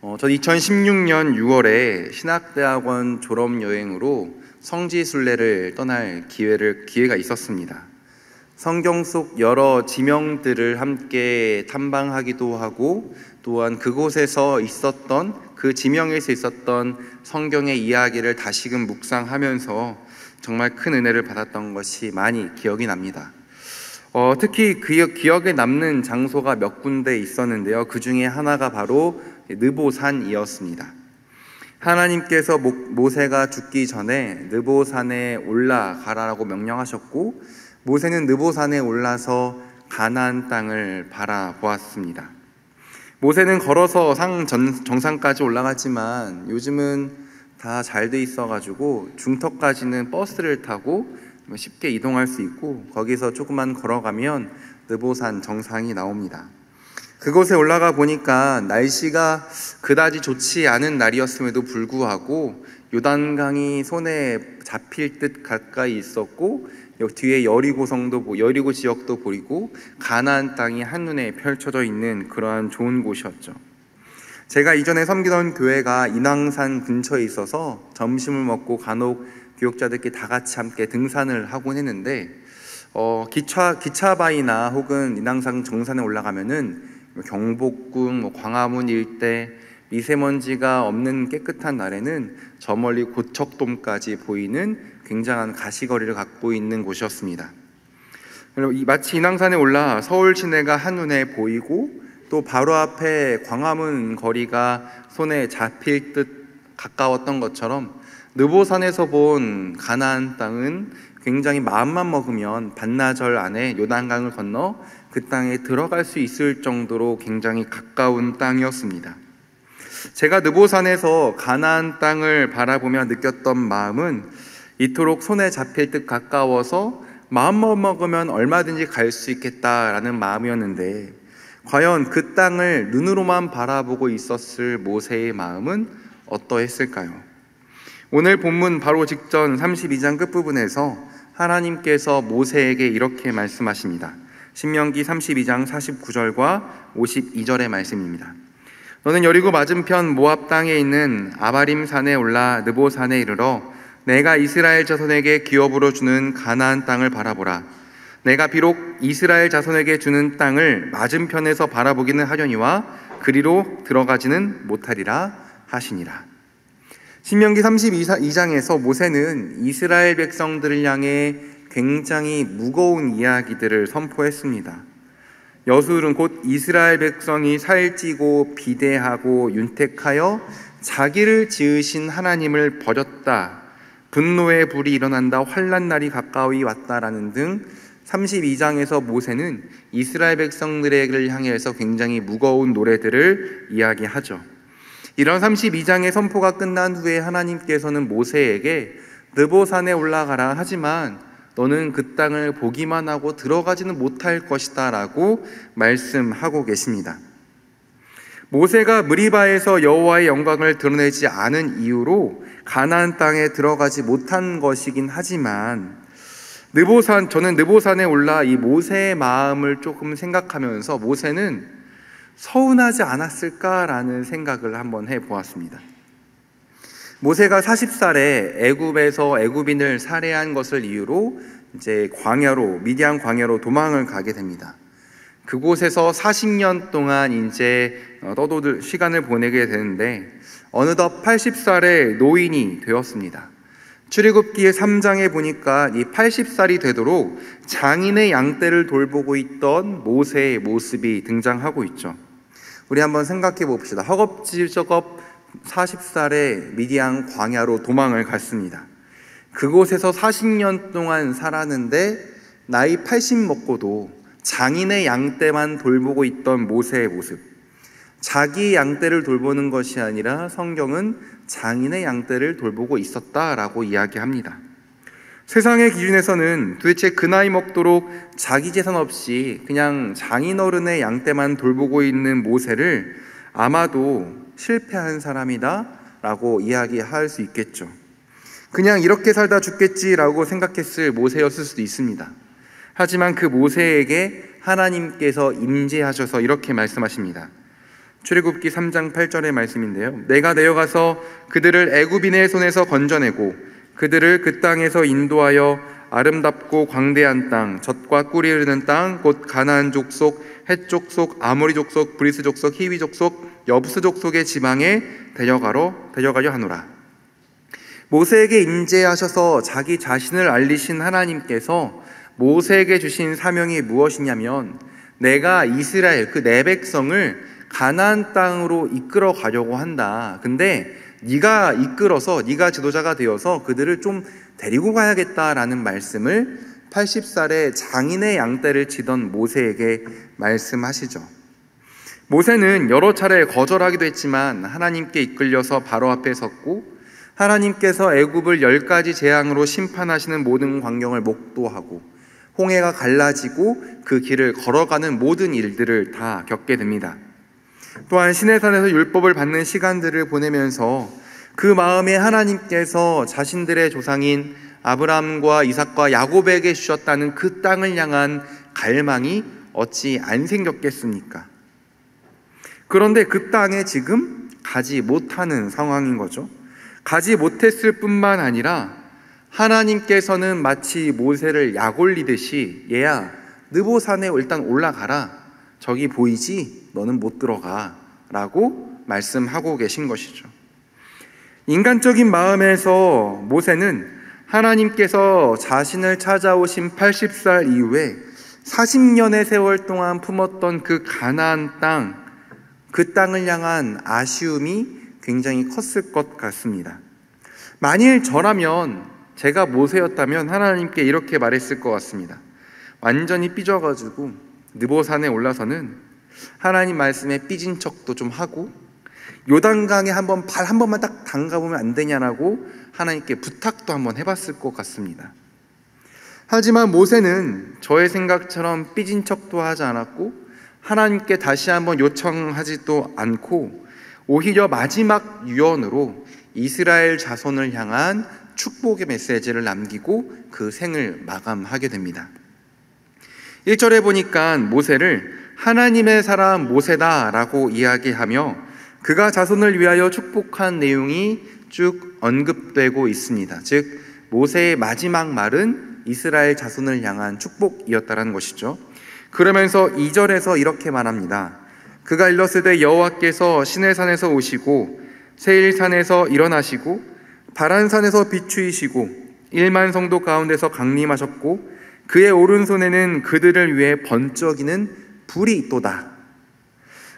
전 2016년 6월에 신학대학원 졸업여행으로 성지순례를 떠날 기회가 있었습니다. 성경 속 여러 지명들을 함께 탐방하기도 하고, 또한 그곳에서 있었던, 그 지명에서 있었던 성경의 이야기를 다시금 묵상하면서 정말 큰 은혜를 받았던 것이 많이 기억이 납니다. 특히 기억에 남는 장소가 몇 군데 있었는데요. 그 중에 하나가 바로 느보산이었습니다. 하나님께서 모세가 죽기 전에 느보산에 올라가라고 명령하셨고, 모세는 느보산에 올라서 가나안 땅을 바라보았습니다. 모세는 걸어서 정상까지 올라갔지만 요즘은 다 잘 돼 있어가지고 중턱까지는 버스를 타고 쉽게 이동할 수 있고, 거기서 조금만 걸어가면 느보산 정상이 나옵니다. 그곳에 올라가 보니까 날씨가 그다지 좋지 않은 날이었음에도 불구하고 요단강이 손에 잡힐 듯 가까이 있었고, 뒤에 여리고 지역도 보이고 가나안 땅이 한눈에 펼쳐져 있는 그러한 좋은 곳이었죠. 제가 이전에 섬기던 교회가 인왕산 근처에 있어서 점심을 먹고 간혹 교역자들끼리 다 같이 함께 등산을 하곤 했는데, 기차바위나 혹은 인왕산 정산에 올라가면은 경복궁, 광화문 일대 미세먼지가 없는 깨끗한 날에는 저 멀리 고척돔까지 보이는 굉장한 가시거리를 갖고 있는 곳이었습니다. 마치 인왕산에 올라 서울 시내가 한눈에 보이고, 또 바로 앞에 광화문 거리가 손에 잡힐 듯 가까웠던 것처럼 느보산에서 본 가나안 땅은 굉장히 마음만 먹으면 반나절 안에 요단강을 건너 그 땅에 들어갈 수 있을 정도로 굉장히 가까운 땅이었습니다. 제가 느보산에서 가나안 땅을 바라보며 느꼈던 마음은 이토록 손에 잡힐 듯 가까워서 마음만 먹으면 얼마든지 갈 수 있겠다라는 마음이었는데, 과연 그 땅을 눈으로만 바라보고 있었을 모세의 마음은 어떠했을까요? 오늘 본문 바로 직전 32장 끝부분에서 하나님께서 모세에게 이렇게 말씀하십니다. 신명기 32장 49절과 52절의 말씀입니다. 너는 여리고 맞은편 모압 땅에 있는 아바림 산에 올라 느보산에 이르러 내가 이스라엘 자손에게 기업으로 주는 가나안 땅을 바라보라. 내가 비록 이스라엘 자손에게 주는 땅을 맞은편에서 바라보기는 하려니와 그리로 들어가지는 못하리라 하시니라. 신명기 32장에서 모세는 이스라엘 백성들을 향해 굉장히 무거운 이야기들을 선포했습니다. 여수는 곧 이스라엘 백성이 살찌고 비대하고 윤택하여 자기를 지으신 하나님을 버렸다, 분노의 불이 일어난다, 환난 날이 가까이 왔다라는 등 32장에서 모세는 이스라엘 백성들을 향해서 굉장히 무거운 노래들을 이야기하죠. 이런 32장의 선포가 끝난 후에 하나님께서는 모세에게 느보산에 올라가라, 하지만 너는 그 땅을 보기만 하고 들어가지는 못할 것이다 라고 말씀하고 계십니다. 모세가 느리바에서 여호와의 영광을 드러내지 않은 이유로 가나안 땅에 들어가지 못한 것이긴 하지만, 저는 느보산에 올라 이 모세의 마음을 조금 생각하면서 모세는 서운하지 않았을까라는 생각을 한번 해보았습니다. 모세가 40살에 애굽에서 애굽인을 살해한 것을 이유로 이제 미디안 광야로 도망을 가게 됩니다. 그곳에서 40년 동안 이제 떠도들 시간을 보내게 되는데, 어느덧 80살의 노인이 되었습니다. 출애굽기 3장에 보니까 이 80살이 되도록 장인의 양떼를 돌보고 있던 모세의 모습이 등장하고 있죠. 우리 한번 생각해 봅시다. 허겁지겁 40살에 미디안 광야로 도망을 갔습니다. 그곳에서 40년 동안 살았는데 나이 80 먹고도 장인의 양떼만 돌보고 있던 모세의 모습, 자기 양떼를 돌보는 것이 아니라 성경은 장인의 양떼를 돌보고 있었다라고 이야기합니다. 세상의 기준에서는 도대체 그 나이 먹도록 자기 재산 없이 그냥 장인어른의 양떼만 돌보고 있는 모세를 아마도 실패한 사람이다 라고 이야기할 수 있겠죠. 그냥 이렇게 살다 죽겠지라고 생각했을 모세였을 수도 있습니다. 하지만 그 모세에게 하나님께서 임재하셔서 이렇게 말씀하십니다. 출애굽기 3장 8절의 말씀인데요. 내가 내려가서 그들을 애굽인의 손에서 건져내고 그들을 그 땅에서 인도하여 아름답고 광대한 땅, 젖과 꿀이 흐르는 땅, 곧 가나안 족속, 헷 족속, 아모리 족속, 브리스 족속, 히위 족속, 여부스 족속의 지방에 데려가려 하노라. 모세에게 임재하셔서 자기 자신을 알리신 하나님께서 모세에게 주신 사명이 무엇이냐면, 내가 이스라엘 그 내 백성을 가나안 땅으로 이끌어 가려고 한다. 근데 네가 이끌어서, 네가 지도자가 되어서 그들을 좀 데리고 가야겠다라는 말씀을 80살에 장인의 양떼를 치던 모세에게 말씀하시죠. 모세는 여러 차례 거절하기도 했지만 하나님께 이끌려서 바로 앞에 섰고, 하나님께서 애굽을 10가지 재앙으로 심판하시는 모든 광경을 목도하고 홍해가 갈라지고 그 길을 걸어가는 모든 일들을 다 겪게 됩니다. 또한 시내산에서 율법을 받는 시간들을 보내면서 그 마음에 하나님께서 자신들의 조상인 아브라함과 이삭과 야곱에게 주셨다는 그 땅을 향한 갈망이 어찌 안 생겼겠습니까? 그런데 그 땅에 지금 가지 못하는 상황인 거죠. 가지 못했을 뿐만 아니라 하나님께서는 마치 모세를 약올리듯이, 얘야 느보산에 일단 올라가라, 저기 보이지? 너는 못 들어가 라고 말씀하고 계신 것이죠. 인간적인 마음에서 모세는 하나님께서 자신을 찾아오신 80살 이후에 40년의 세월 동안 품었던 그 가나안 땅, 그 땅을 향한 아쉬움이 굉장히 컸을 것 같습니다. 만일 저라면, 제가 모세였다면 하나님께 이렇게 말했을 것 같습니다. 완전히 삐져가지고 느보산에 올라서는 하나님 말씀에 삐진 척도 좀 하고, 요단강에 발 한 번만 딱 담가보면 안 되냐라고 하나님께 부탁도 한번 해봤을 것 같습니다. 하지만 모세는 저의 생각처럼 삐진 척도 하지 않았고 하나님께 다시 한번 요청하지도 않고, 오히려 마지막 유언으로 이스라엘 자손을 향한 축복의 메시지를 남기고 그 생을 마감하게 됩니다. 1절에 보니까 모세를 하나님의 사람 모세다라고 이야기하며 그가 자손을 위하여 축복한 내용이 쭉 언급되고 있습니다. 즉 모세의 마지막 말은 이스라엘 자손을 향한 축복이었다는 것이죠. 그러면서 2절에서 이렇게 말합니다. 그가 일렀으되 여호와께서 시내산에서 오시고 세일산에서 일어나시고 바란산에서 비추이시고 1만 성도 가운데서 강림하셨고 그의 오른손에는 그들을 위해 번쩍이는 불이 있도다.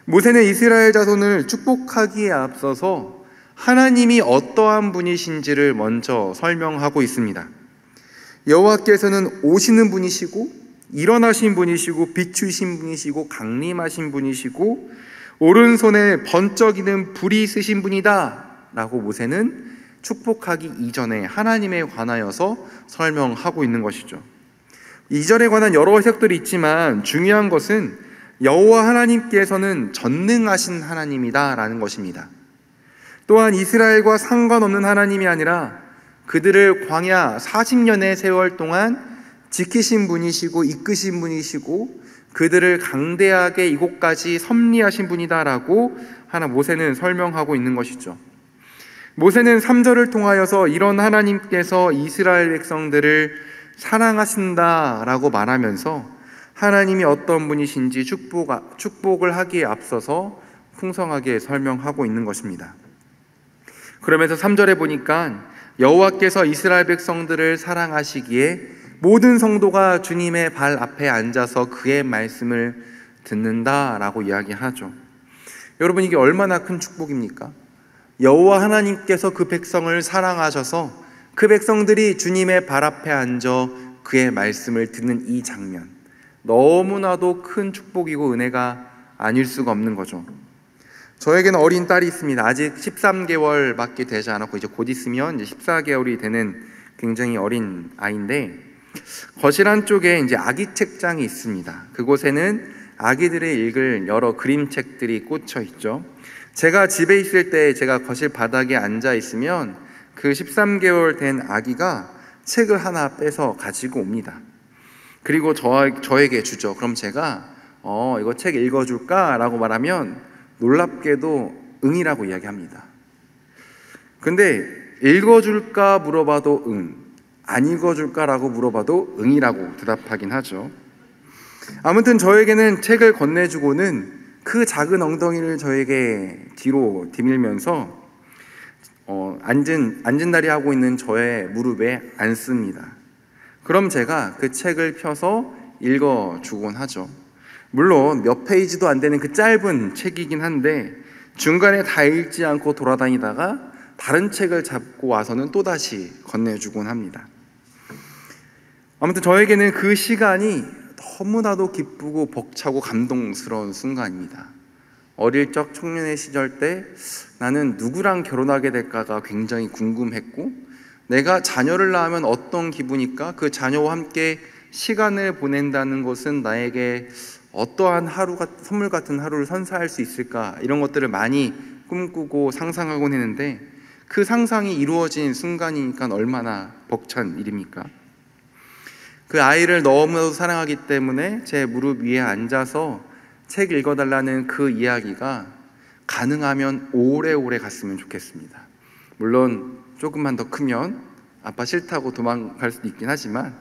모세는 이스라엘 자손을 축복하기에 앞서서 하나님이 어떠한 분이신지를 먼저 설명하고 있습니다. 여호와께서는 오시는 분이시고 일어나신 분이시고 비추신 분이시고 강림하신 분이시고 오른손에 번쩍이는 불이 있으신 분이다 라고 모세는 축복하기 이전에 하나님에 관하여서 설명하고 있는 것이죠. 2절에 관한 여러 해석들이 있지만 중요한 것은 여호와 하나님께서는 전능하신 하나님이다 라는 것입니다. 또한 이스라엘과 상관없는 하나님이 아니라 그들을 광야 40년의 세월 동안 지키신 분이시고 이끄신 분이시고 그들을 강대하게 이곳까지 섭리하신 분이다라고 모세는 설명하고 있는 것이죠. 모세는 3절을 통하여서 이런 하나님께서 이스라엘 백성들을 사랑하신다라고 말하면서 하나님이 어떤 분이신지 축복을 하기에 앞서서 풍성하게 설명하고 있는 것입니다. 그러면서 3절에 보니까 여호와께서 이스라엘 백성들을 사랑하시기에 모든 성도가 주님의 발 앞에 앉아서 그의 말씀을 듣는다라고 이야기하죠. 여러분, 이게 얼마나 큰 축복입니까? 여호와 하나님께서 그 백성을 사랑하셔서 그 백성들이 주님의 발 앞에 앉아 그의 말씀을 듣는 이 장면, 너무나도 큰 축복이고 은혜가 아닐 수가 없는 거죠. 저에게는 어린 딸이 있습니다. 아직 13개월밖에 되지 않았고 이제 곧 있으면 이제 14개월이 되는 굉장히 어린 아이인데, 거실 한쪽에 이제 아기 책장이 있습니다. 그곳에는 아기들이 읽을 여러 그림책들이 꽂혀 있죠. 제가 집에 있을 때 제가 거실 바닥에 앉아 있으면 그 13개월 된 아기가 책을 하나 빼서 가지고 옵니다. 그리고 저에게 주죠. 그럼 제가 이거 책 읽어줄까? 라고 말하면 놀랍게도 응이라고 이야기합니다. 근데 읽어줄까 물어봐도 응, 안 읽어줄까라고 물어봐도 응이라고 대답하긴 하죠. 아무튼 저에게는 책을 건네주고는 그 작은 엉덩이를 저에게 뒤로 디밀면서 앉은다리 하고 있는 저의 무릎에 앉습니다. 그럼 제가 그 책을 펴서 읽어주곤 하죠. 물론 몇 페이지도 안 되는 그 짧은 책이긴 한데 중간에 다 읽지 않고 돌아다니다가 다른 책을 잡고 와서는 또다시 건네주곤 합니다. 아무튼 저에게는 그 시간이 너무나도 기쁘고 벅차고 감동스러운 순간입니다. 어릴 적 청년의 시절 때 나는 누구랑 결혼하게 될까가 굉장히 궁금했고, 내가 자녀를 낳으면 어떤 기분일까? 그 자녀와 함께 시간을 보낸다는 것은 나에게 어떠한 선물 같은 하루를 선사할 수 있을까? 이런 것들을 많이 꿈꾸고 상상하곤 했는데, 그 상상이 이루어진 순간이니까 얼마나 벅찬 일입니까? 그 아이를 너무나도 사랑하기 때문에 제 무릎 위에 앉아서 책 읽어달라는 그 이야기가 가능하면 오래오래 갔으면 좋겠습니다. 물론 조금만 더 크면 아빠 싫다고 도망갈 수도 있긴 하지만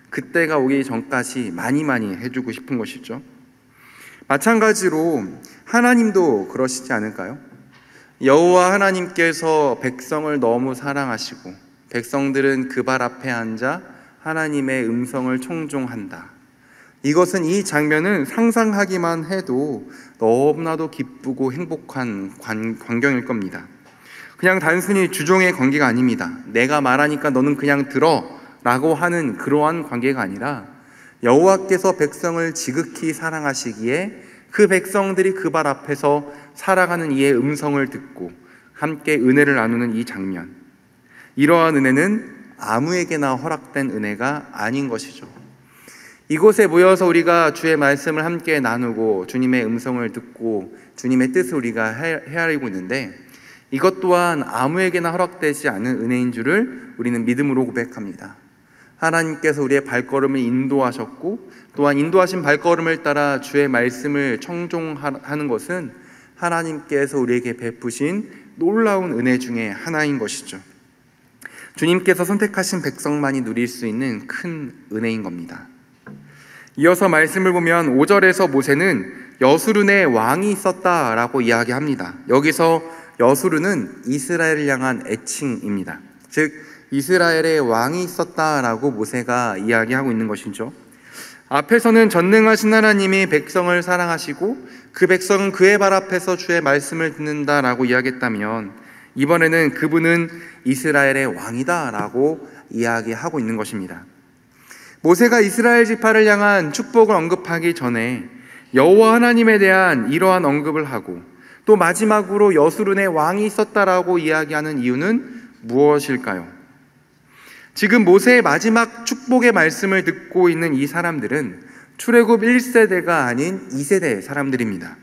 그때가 오기 전까지 많이 해주고 싶은 것이죠. 마찬가지로 하나님도 그러시지 않을까요? 여호와 하나님께서 백성을 너무 사랑하시고 백성들은 그 발 앞에 앉아 하나님의 음성을 청종한다. 이것은, 이 장면은 상상하기만 해도 너무나도 기쁘고 행복한 광경일 겁니다. 그냥 단순히 주종의 관계가 아닙니다. 내가 말하니까 너는 그냥 들어 라고 하는 그러한 관계가 아니라 여호와께서 백성을 지극히 사랑하시기에 그 백성들이 그 발 앞에서 살아가는 이의 음성을 듣고 함께 은혜를 나누는 이 장면, 이러한 은혜는 아무에게나 허락된 은혜가 아닌 것이죠. 이곳에 모여서 우리가 주의 말씀을 함께 나누고 주님의 음성을 듣고 주님의 뜻을 우리가 헤아리고 있는데, 이것 또한 아무에게나 허락되지 않은 은혜인 줄을 우리는 믿음으로 고백합니다. 하나님께서 우리의 발걸음을 인도하셨고, 또한 인도하신 발걸음을 따라 주의 말씀을 청종하는 것은 하나님께서 우리에게 베푸신 놀라운 은혜 중에 하나인 것이죠. 주님께서 선택하신 백성만이 누릴 수 있는 큰 은혜인 겁니다. 이어서 말씀을 보면 5절에서 모세는 여수룬에 왕이 있었다라고 이야기합니다. 여기서 여수룬은 이스라엘을 향한 애칭입니다. 즉 이스라엘에 왕이 있었다라고 모세가 이야기하고 있는 것이죠. 앞에서는 전능하신 하나님이 백성을 사랑하시고 그 백성은 그의 발 앞에서 주의 말씀을 듣는다라고 이야기했다면, 이번에는 그분은 이스라엘의 왕이다라고 이야기하고 있는 것입니다. 모세가 이스라엘 지파를 향한 축복을 언급하기 전에 여호와 하나님에 대한 이러한 언급을 하고, 또 마지막으로 여수룬에 왕이 있었다라고 이야기하는 이유는 무엇일까요? 지금 모세의 마지막 축복의 말씀을 듣고 있는 이 사람들은 출애굽 1세대가 아닌 2세대 사람들입니다.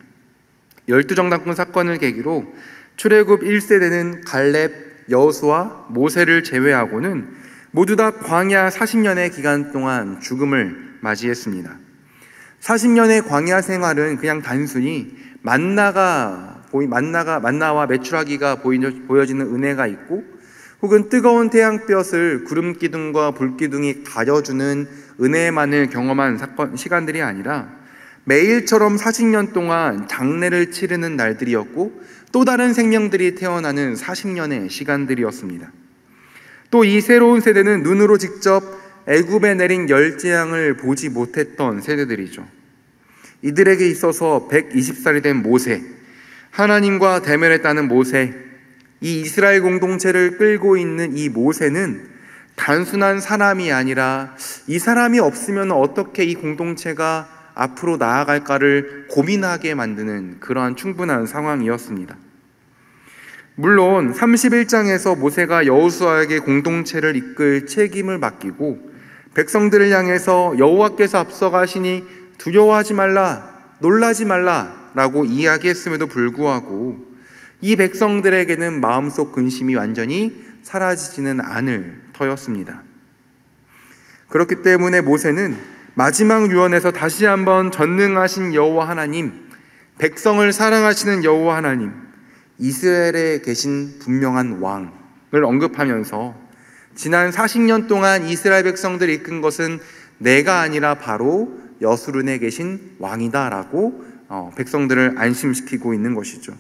12정당권 사건을 계기로 출애굽 1세대는 갈렙, 여호수아, 모세를 제외하고는 모두 다 광야 40년의 기간 동안 죽음을 맞이했습니다. 40년의 광야 생활은 그냥 단순히 만나와 메추라기가 보여지는 은혜가 있고, 혹은 뜨거운 태양볕을 구름 기둥과 불 기둥이 가려주는 은혜만을 경험한 시간들이 아니라 매일처럼 40년 동안 장례를 치르는 날들이었고, 또 다른 생명들이 태어나는 40년의 시간들이었습니다. 또 이 새로운 세대는 눈으로 직접 애굽에 내린 열재앙을 보지 못했던 세대들이죠. 이들에게 있어서 120살이 된 모세, 하나님과 대면했다는 모세, 이 이스라엘 공동체를 끌고 있는 이 모세는 단순한 사람이 아니라 이 사람이 없으면 어떻게 이 공동체가 앞으로 나아갈까를 고민하게 만드는 그러한 충분한 상황이었습니다. 물론 31장에서 모세가 여호수아에게 공동체를 이끌 책임을 맡기고 백성들을 향해서 여호와께서 앞서가시니 두려워하지 말라, 놀라지 말라 라고 이야기했음에도 불구하고 이 백성들에게는 마음속 근심이 완전히 사라지지는 않을 터였습니다. 그렇기 때문에 모세는 마지막 유언에서 다시 한번 전능하신 여호와 하나님, 백성을 사랑하시는 여호와 하나님, 이스라엘에 계신 분명한 왕을 언급하면서 지난 40년 동안 이스라엘 백성들을 이끈 것은 내가 아니라 바로 여수른에 계신 왕이다라고 백성들을 안심시키고 있는 것이죠.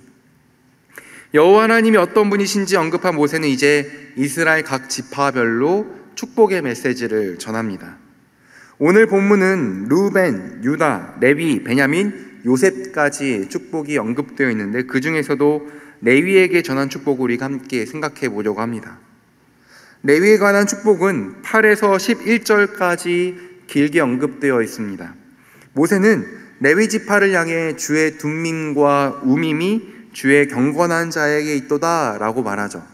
여호와 하나님이 어떤 분이신지 언급한 모세는 이제 이스라엘 각 지파별로 축복의 메시지를 전합니다. 오늘 본문은 루벤, 유다, 레위, 베냐민, 요셉까지 축복이 언급되어 있는데 그 중에서도 레위에게 전한 축복을 우리가 함께 생각해 보려고 합니다. 레위에 관한 축복은 8에서 11절까지 길게 언급되어 있습니다. 모세는 레위 지파를 향해 주의 둠밈과 우밈이 주의 경건한 자에게 있도다 라고 말하죠.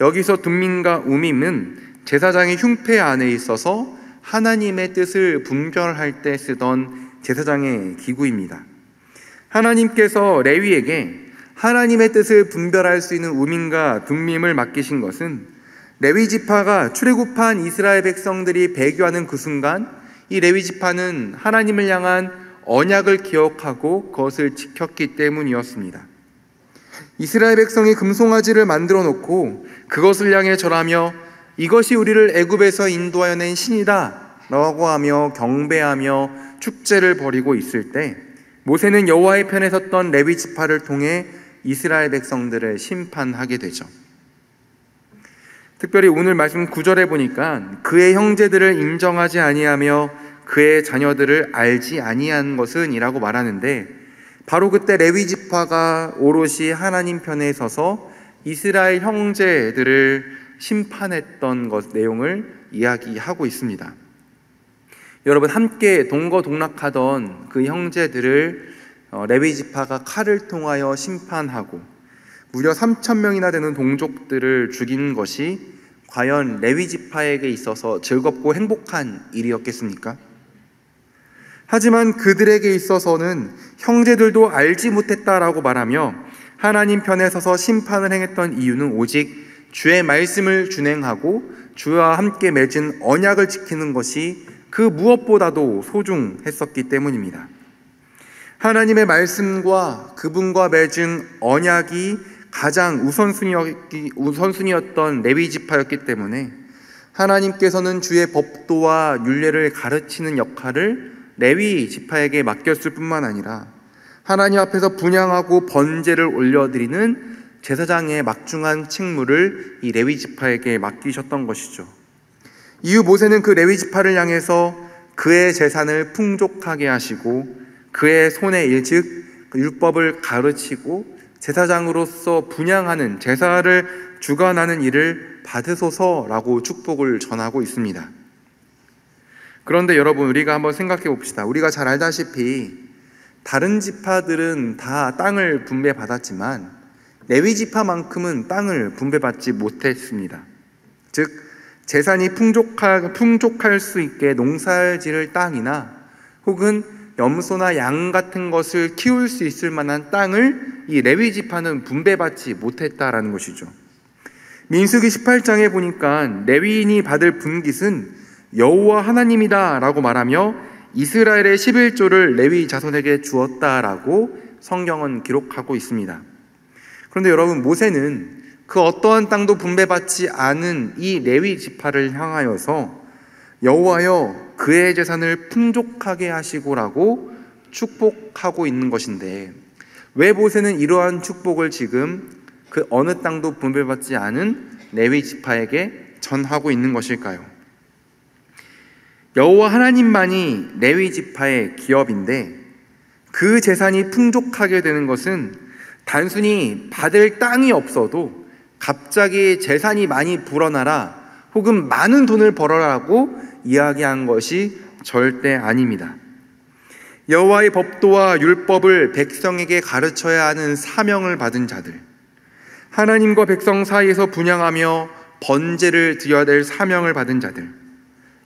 여기서 둠밈과 우밈은 제사장의 흉패 안에 있어서 하나님의 뜻을 분별할 때 쓰던 제사장의 기구입니다. 하나님께서 레위에게 하나님의 뜻을 분별할 수 있는 우밈과 둠밈을 맡기신 것은 레위 지파가 출애굽한 이스라엘 백성들이 배교하는 그 순간 이 레위 지파는 하나님을 향한 언약을 기억하고 그것을 지켰기 때문이었습니다. 이스라엘 백성이 금송아지를 만들어 놓고 그것을 향해 절하며 이것이 우리를 애굽에서 인도하여 낸 신이다 라고 하며 경배하며 축제를 벌이고 있을 때 모세는 여호와의 편에 섰던 레위 지파를 통해 이스라엘 백성들을 심판하게 되죠. 특별히 오늘 말씀 9절에 보니까 그의 형제들을 인정하지 아니하며 그의 자녀들을 알지 아니한 것은 이라고 말하는데 바로 그때 레위 지파가 오롯이 하나님 편에 서서 이스라엘 형제들을 심판했던 것 내용을 이야기하고 있습니다. 여러분, 함께 동거동락하던 그 형제들을 레위 지파가 칼을 통하여 심판하고 무려 3,000명이나 되는 동족들을 죽인 것이 과연 레위 지파에게 있어서 즐겁고 행복한 일이었겠습니까? 하지만 그들에게 있어서는 형제들도 알지 못했다라고 말하며 하나님 편에 서서 심판을 행했던 이유는 오직 주의 말씀을 준행하고 주와 함께 맺은 언약을 지키는 것이 그 무엇보다도 소중했었기 때문입니다. 하나님의 말씀과 그분과 맺은 언약이 가장 우선순위였던 레위 지파였기 때문에 하나님께서는 주의 법도와 율례를 가르치는 역할을 레위 지파에게 맡겼을 뿐만 아니라 하나님 앞에서 분향하고 번제를 올려드리는 제사장의 막중한 책무를 이 레위 지파에게 맡기셨던 것이죠. 이후 모세는 그 레위 지파를 향해서 그의 재산을 풍족하게 하시고 그의 손의 일, 즉 율법을 가르치고 제사장으로서 분향하는 제사를 주관하는 일을 받으소서라고 축복을 전하고 있습니다. 그런데 여러분, 우리가 한번 생각해 봅시다. 우리가 잘 알다시피 다른 지파들은 다 땅을 분배받았지만 레위 지파만큼은 땅을 분배받지 못했습니다. 즉 재산이 풍족할 수 있게 농사를 지을 땅이나 혹은 염소나 양 같은 것을 키울 수 있을 만한 땅을 이 레위 지파는 분배받지 못했다라는 것이죠. 민수기 18장에 보니까 레위인이 받을 분깃은 여호와 하나님이다 라고 말하며 이스라엘의 11조를 레위 자손에게 주었다라고 성경은 기록하고 있습니다. 그런데 여러분, 모세는 그 어떠한 땅도 분배받지 않은 이 레위 지파를 향하여서 여호와여 그의 재산을 풍족하게 하시고라고 축복하고 있는 것인데 왜 모세는 이러한 축복을 지금 그 어느 땅도 분배받지 않은 레위 지파에게 전하고 있는 것일까요? 여호와 하나님만이 레위 지파의 기업인데 그 재산이 풍족하게 되는 것은 단순히 받을 땅이 없어도 갑자기 재산이 많이 불어나라 혹은 많은 돈을 벌어라고 이야기한 것이 절대 아닙니다. 여호와의 법도와 율법을 백성에게 가르쳐야 하는 사명을 받은 자들, 하나님과 백성 사이에서 분향하며 번제를 드려야 될 사명을 받은 자들,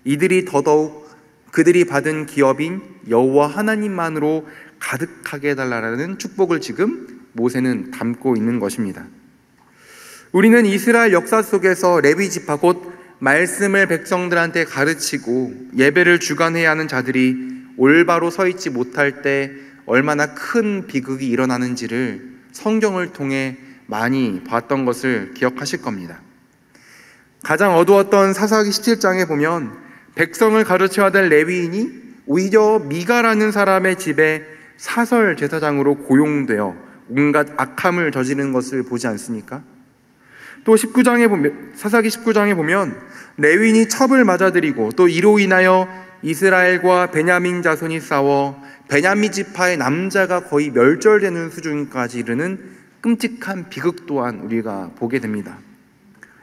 이들이 더더욱 그들이 받은 기업인 여호와 하나님만으로 가득하게 해달라는 축복을 지금 모세는 담고 있는 것입니다. 우리는 이스라엘 역사 속에서 레위 지파 곧 말씀을 백성들한테 가르치고 예배를 주관해야 하는 자들이 올바로 서 있지 못할 때 얼마나 큰 비극이 일어나는지를 성경을 통해 많이 봤던 것을 기억하실 겁니다. 가장 어두웠던 사사기 17장에 보면 백성을 가르쳐야 될 레위인이 오히려 미가라는 사람의 집에 사설 제사장으로 고용되어 온갖 악함을 저지르는 것을 보지 않습니까? 또 사사기 19장에 보면 레위인이 첩을 맞아들이고 또 이로 인하여 이스라엘과 베냐민 자손이 싸워 베냐민 지파의 남자가 거의 멸절되는 수준까지 이르는 끔찍한 비극 또한 우리가 보게 됩니다.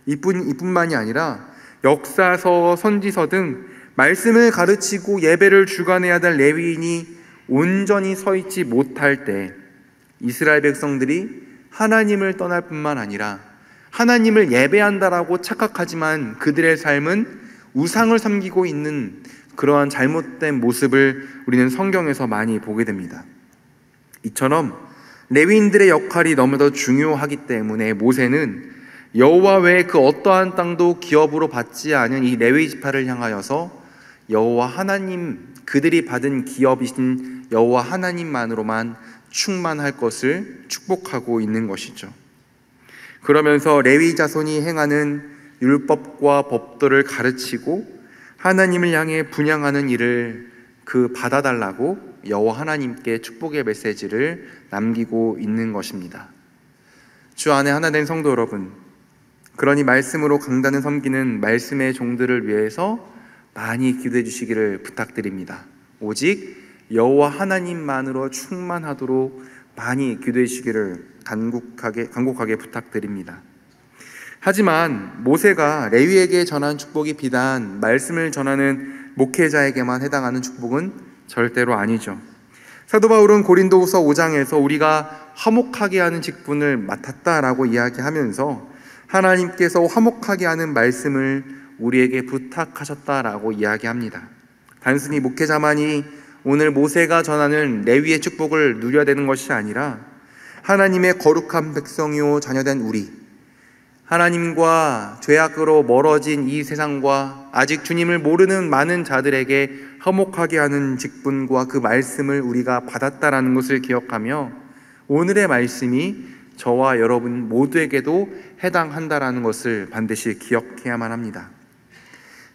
이뿐만이 아니라 역사서, 선지서 등 말씀을 가르치고 예배를 주관해야 될 레위인이 온전히 서 있지 못할 때 이스라엘 백성들이 하나님을 떠날 뿐만 아니라 하나님을 예배한다라고 착각하지만 그들의 삶은 우상을 섬기고 있는 그러한 잘못된 모습을 우리는 성경에서 많이 보게 됩니다. 이처럼 레위인들의 역할이 너무도 중요하기 때문에 모세는 여호와 외에 그 어떠한 땅도 기업으로 받지 않은 이 레위 지파를 향하여서 여호와 하나님, 그들이 받은 기업이신 여호와 하나님만으로만 충만할 것을 축복하고 있는 것이죠. 그러면서 레위 자손이 행하는 율법과 법도를 가르치고 하나님을 향해 분향하는 일을 받아달라고 여호와 하나님께 축복의 메시지를 남기고 있는 것입니다. 주 안에 하나 된 성도 여러분, 그러니 말씀으로 강단을 섬기는 말씀의 종들을 위해서 많이 기도해 주시기를 부탁드립니다. 오직 여호와 하나님만으로 충만하도록 많이 기도해 주시기를 간곡하게 부탁드립니다. 하지만 모세가 레위에게 전한 축복이 비단 말씀을 전하는 목회자에게만 해당하는 축복은 절대로 아니죠. 사도 바울은 고린도후서 5장에서 우리가 화목하게 하는 직분을 맡았다라고 이야기하면서 하나님께서 화목하게 하는 말씀을 우리에게 부탁하셨다라고 이야기합니다. 단순히 목회자만이 오늘 모세가 전하는 레위의 축복을 누려야 되는 것이 아니라 하나님의 거룩한 백성이요 자녀된 우리, 하나님과 죄악으로 멀어진 이 세상과 아직 주님을 모르는 많은 자들에게 화목하게 하는 직분과 그 말씀을 우리가 받았다라는 것을 기억하며 오늘의 말씀이 저와 여러분 모두에게도 해당한다라는 것을 반드시 기억해야만 합니다.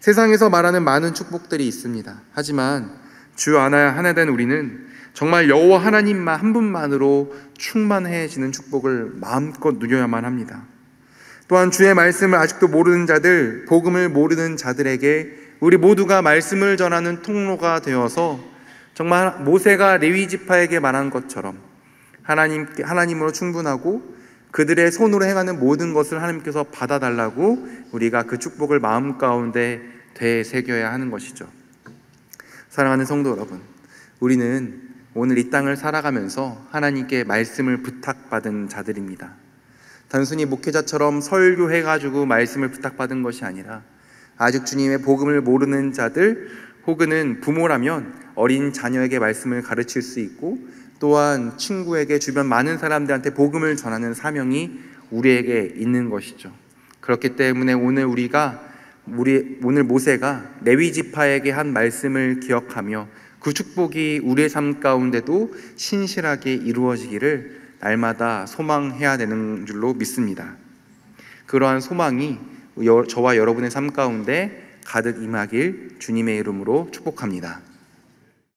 세상에서 말하는 많은 축복들이 있습니다. 하지만 주 하나 된 우리는 정말 여호와 하나님만 한 분만으로 충만해지는 축복을 마음껏 누려야만 합니다. 또한 주의 말씀을 아직도 모르는 자들, 복음을 모르는 자들에게 우리 모두가 말씀을 전하는 통로가 되어서 정말 모세가 레위 지파에게 말한 것처럼 하나님으로 충분하고 그들의 손으로 행하는 모든 것을 하나님께서 받아달라고 우리가 그 축복을 마음 가운데 되새겨야 하는 것이죠. 사랑하는 성도 여러분, 우리는 오늘 이 땅을 살아가면서 하나님께 말씀을 부탁받은 자들입니다. 단순히 목회자처럼 설교해가지고 말씀을 부탁받은 것이 아니라 아직 주님의 복음을 모르는 자들 혹은 부모라면 어린 자녀에게 말씀을 가르칠 수 있고 또한 친구에게 주변 많은 사람들한테 복음을 전하는 사명이 우리에게 있는 것이죠. 그렇기 때문에 오늘 모세가 레위 지파에게 한 말씀을 기억하며 그 축복이 우리의 삶 가운데도 신실하게 이루어지기를 날마다 소망해야 되는 줄로 믿습니다. 그러한 소망이 저와 여러분의 삶 가운데 가득 임하길 주님의 이름으로 축복합니다.